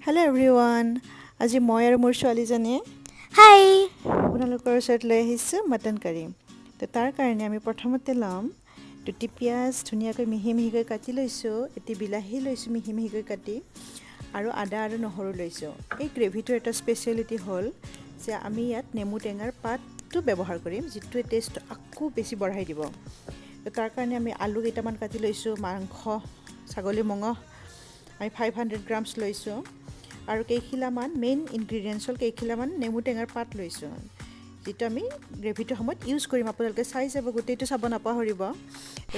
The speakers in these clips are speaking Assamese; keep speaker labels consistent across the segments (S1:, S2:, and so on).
S1: Hello everyone. আজি মই আৰু মোৰ ছোৱালীজনীয়ে
S2: হাই
S1: আপোনালোকৰ ওচৰত লৈ আহিছোঁ মটন কাৰী। তো তাৰ কাৰণে আমি প্ৰথমতে ল'ম দুটি পিঁয়াজ ধুনীয়াকৈ মিহি মিহিকৈ কাটি লৈছোঁ, এটি বিলাহী লৈছোঁ মিহি মিহিকৈ কাটি, আৰু আদা আৰু নহৰু লৈছোঁ। এই গ্ৰেভিটোৰ এটা স্পেচিয়েলিটি হ'ল যে আমি ইয়াত নেমু টেঙাৰ পাতটো ব্যৱহাৰ কৰিম, যিটোৱে টেষ্টটো আকৌ বেছি বঢ়াই দিব। তো তাৰ কাৰণে আমি আলু কেইটামান কাটি লৈছোঁ, মাংস ছাগলী মঙহ আমি 500 গ্ৰামছ লৈছোঁ, আৰু কেইখিলামান মেইন ইনগ্ৰিডিয়েণ্টছ হ'ল কেইখিলামান নেমু টেঙাৰ পাত লৈছোঁ, যিটো আমি গ্ৰেভিটোৰ সময়ত ইউজ কৰিম। আপোনালোকে চাই যাব, গোটেইটো চাব নাপাহৰিব।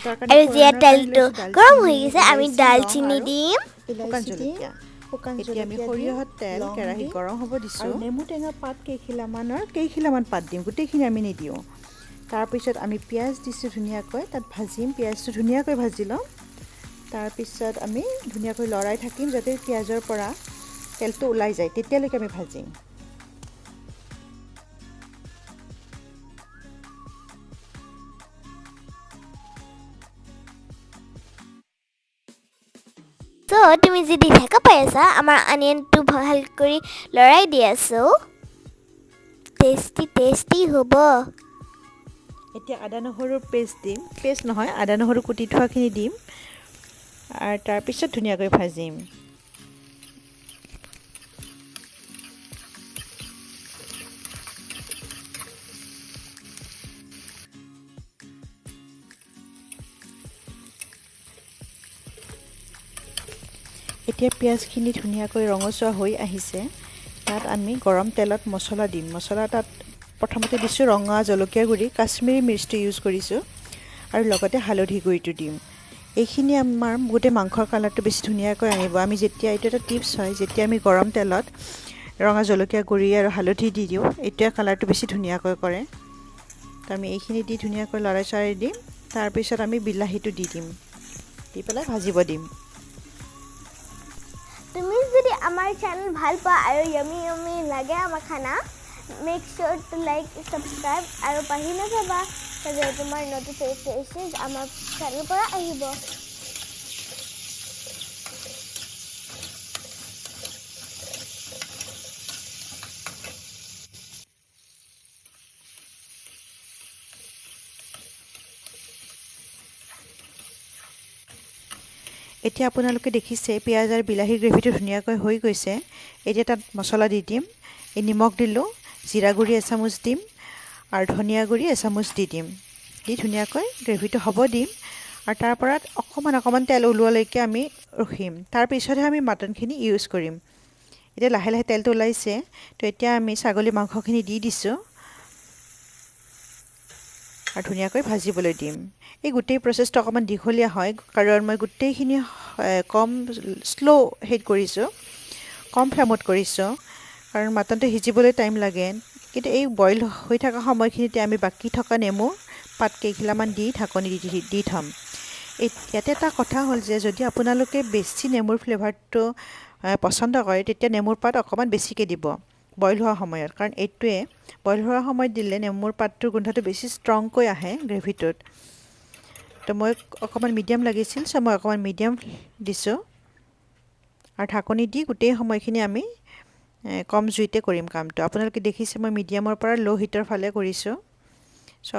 S1: তাৰ কাৰণে
S2: আৰু যেতিয়া
S1: ফোড়নৰ কাৰণে
S2: তেলটো
S1: লৈছোঁ
S2: গৰম
S1: দালচিনি,
S2: হৈ গৈছে আমি
S1: ইলাইচি, লং
S2: দালচিনি
S1: আৰু
S2: দিম।
S1: শুকান জলকীয়া। এতিয়া আমি সৰিয়হৰ তেল কেৰাহীত গৰম হ'ব দিছোঁ, আৰু নেমু টেঙাৰ পাত কেইখিলামান পাত দিম, গোটেইখিনি আমি নিদিওঁ। তাৰপিছত আমি পিঁয়াজ দিছোঁ ধুনীয়াকৈ, তাত ভাজিম, পিঁয়াজটো ধুনীয়াকৈ ভাজি ল'ম। তাৰপিছত আমি ধুনীয়াকৈ লৰাই থাকিম যাতে পিঁয়াজৰ পৰা তেলটো ওলাই যায়, তেতিয়ালৈকে আমি ভাজিম।
S2: তুমি যদি দেখা পাই আছা, আমাৰ অনিয়নটো ভাল কৰি লৰাই দি আছোঁ। টেষ্টি হ'ব।
S1: এতিয়া আদা নহৰুৰ পেষ্ট নহয়, আদা নহৰু কুটি থোৱাখিনি দিম, আৰু তাৰপিছত ধুনীয়াকৈ ভাজিম। এতিয়া পিঁয়াজখিনি ধুনীয়াকৈ ৰঙচুৱা হৈ আহিছে, তাত আমি গৰম তেলত মছলা দিম। মছলা তাত প্ৰথমতে দিছোঁ ৰঙা জলকীয়া গুড়ি, কাশ্মীৰী মিৰ্চটো ইউজ কৰিছোঁ, আৰু লগতে হালধি গুড়িটো দিম। এইখিনি আমাৰ গোটেই মাংসৰ কালাৰটো বেছি ধুনীয়াকৈ আনিব। আমি যেতিয়া, এইটো এটা টিপছ হয়, যেতিয়া আমি গৰম তেলত ৰঙা জলকীয়া গুড়ি আৰু হালধি দি দিওঁ, এইটোৱে কালাৰটো বেছি ধুনীয়াকৈ কৰে। তো আমি এইখিনি দি ধুনীয়াকৈ লৰাই চৰাই দিম। তাৰপিছত আমি বিলাহীটো দি দিম, দি পেলাই ভাজিব দিম।
S2: তুমি যদি আমাৰ চেনেল ভাল পোৱা আৰু য়মি লাগে আমাৰ খানা, মেক শ্যোৰ টু লাইক ছাবস্ক্ৰাইব আৰু পাহৰি নাযাবা যে তোমাৰ নটিফিকেশ্যন আমাৰ চেনেলৰ পৰা আহিব।
S1: এতিয়া আপোনালোকে দেখিছে পিঁয়াজ আৰু বিলাহীৰ গ্ৰেভিটো ধুনীয়াকৈ হৈ গৈছে। এতিয়া তাত মছলা দি দিম। এই নিমখ দিলোঁ, জিৰা গুড়ি এচামুচ দিম, আৰু ধনিয়া গুড়ি এচামুচ দি দিম। দি ধুনীয়াকৈ গ্ৰেভিটো হ'ব দিম, আৰু তাৰ পৰা অকণমান তেল ওলোৱালৈকে আমি ৰখিম। তাৰপিছতহে আমি মাটনখিনি ইউজ কৰিম। এতিয়া লাহে লাহে তেলটো ওলাইছে, তো এতিয়া আমি ছাগলী মাংসখিনি দি দিছোঁ, আৰু ধুনীয়াকৈ ভাজিবলৈ দিম। এই গোটেই প্ৰচেছটো অকণমান দীঘলীয়া হয়, কাৰণ মই গোটেইখিনি শ্ল' হেৰিত কৰিছোঁ, কম ফ্লেমত কৰিছোঁ, কাৰণ মাটনটো সিজিবলৈ টাইম লাগে। কিন্তু এই বইল হৈ থকা সময়খিনিতে আমি বাকী থকা নেমু পাত কেইখিলামান দি ঢাকনি দি থ'ম। ইয়াতে এটা কথা হ'ল যে যদি আপোনালোকে বেছি নেমুৰ ফ্লেভাৰটো পচন্দ কৰে, তেতিয়া নেমুৰ পাত অকণমান বেছিকৈ দিব বইল হোৱা সময়ত, কাৰণ এইটোৱে বইল হোৱা সময়ত দিলে নেমুৰ পাতটোৰ গোন্ধটো বেছি ষ্ট্ৰংকৈ আহে গ্ৰেভিটোত। তো মই অকণমান মিডিয়াম লাগিছিল, চ' মই অকণমান মিডিয়াম দিছোঁ, আৰু ঢাকনি দি গোটেই সময়খিনি আমি কম জুইতে কৰিম কামটো। আপোনালোকে দেখিছে মই মিডিয়ামৰ পৰা ল' হিটৰ ফালে কৰিছোঁ। চ'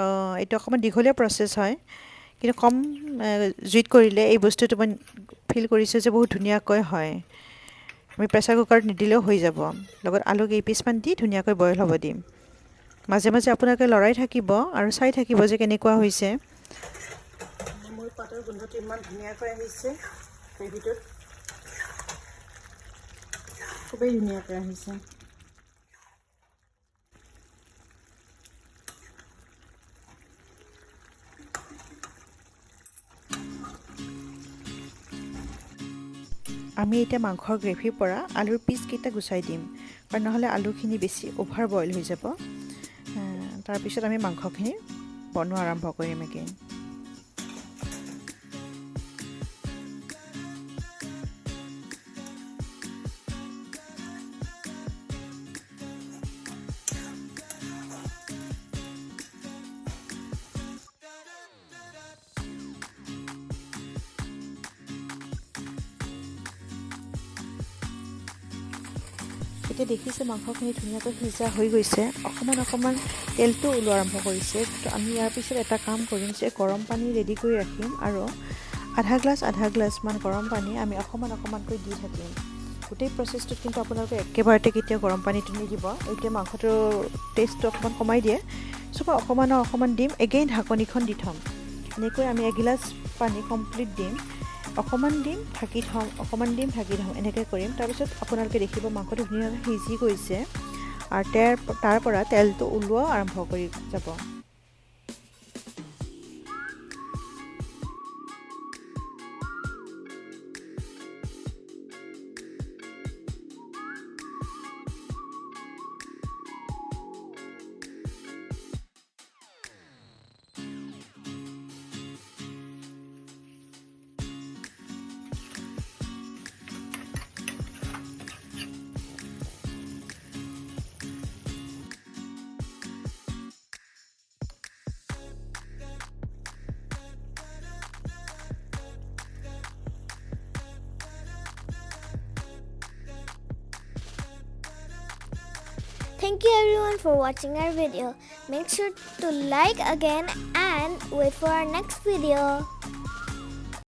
S1: এইটো অকণমান দীঘলীয়া প্ৰচেছ হয়, কিন্তু কম জুইত কৰিলে এই বস্তুটো মই ফিল কৰিছোঁ যে বহুত ধুনীয়াকৈ হয়। আমি প্ৰেছাৰ কুকাৰত নিদিলেও হৈ যাব। লগত আলু কেইপিচমান দি ধুনীয়াকৈ বইল হ'ব দিম। মাজে মাজে আপোনালোকে লৰাই থাকিব আৰু চাই থাকিব যে কেনেকুৱা হৈছে। মোৰ পাতৰ গোন্ধটো ইমান ধুনীয়াকৈ আহিছে গ্ৰেভিটোত, খুবেই ধুনীয়াকৈ আহিছে। আমি এতিয়া মাংসৰ গ্ৰেভিৰ পৰা আলুৰ পিচকেইটা গুচাই দিম, কাৰণ নহ'লে আলুখিনি বেছি অ'ভাৰ বইল হৈ যাব। তাৰপিছত আমি মাংসখিনি বনোৱা আৰম্ভ কৰিম এগেইন। এতিয়া দেখিছে মাংসখিনি ধুনীয়াকৈ সিজা হৈ গৈছে, অকণমান তেলটো ওলোৱা আৰম্ভ কৰিছে। তো আমি ইয়াৰ পিছত এটা কাম কৰিম যে গৰম পানী ৰেডি কৰি ৰাখিম আৰু আধা গ্লাছমান গৰম পানী আমি অকণমানকৈ দি থাকিম। গোটেই প্ৰচেছটোত কিন্তু আপোনালোকে একেবাৰতে কেতিয়াও গৰম পানীটো নিদিব, এতিয়া মাংসটোৰ টেষ্টটো অকণমান কমাই দিয়ে। চ' মই অকণমান দিম, এগেইন ঢাকনিখন দি থ'ম। এনেকৈ আমি এগিলাচ পানী কমপ্লিট দিম, অকণমান দিম ঢাকি থ'ম, অকণমান দিম ঢাকি থ'ম, এনেকৈ কৰিম। তাৰপিছত আপোনালোকে দেখিব মাংসটো ধুনীয়াকৈ সিজি গৈছে আৰু তাৰ পৰা তেলটো ওলোৱা আৰম্ভ কৰি যাব।
S2: Thank you everyone for watching our video. Make sure to like again and wait for our next video.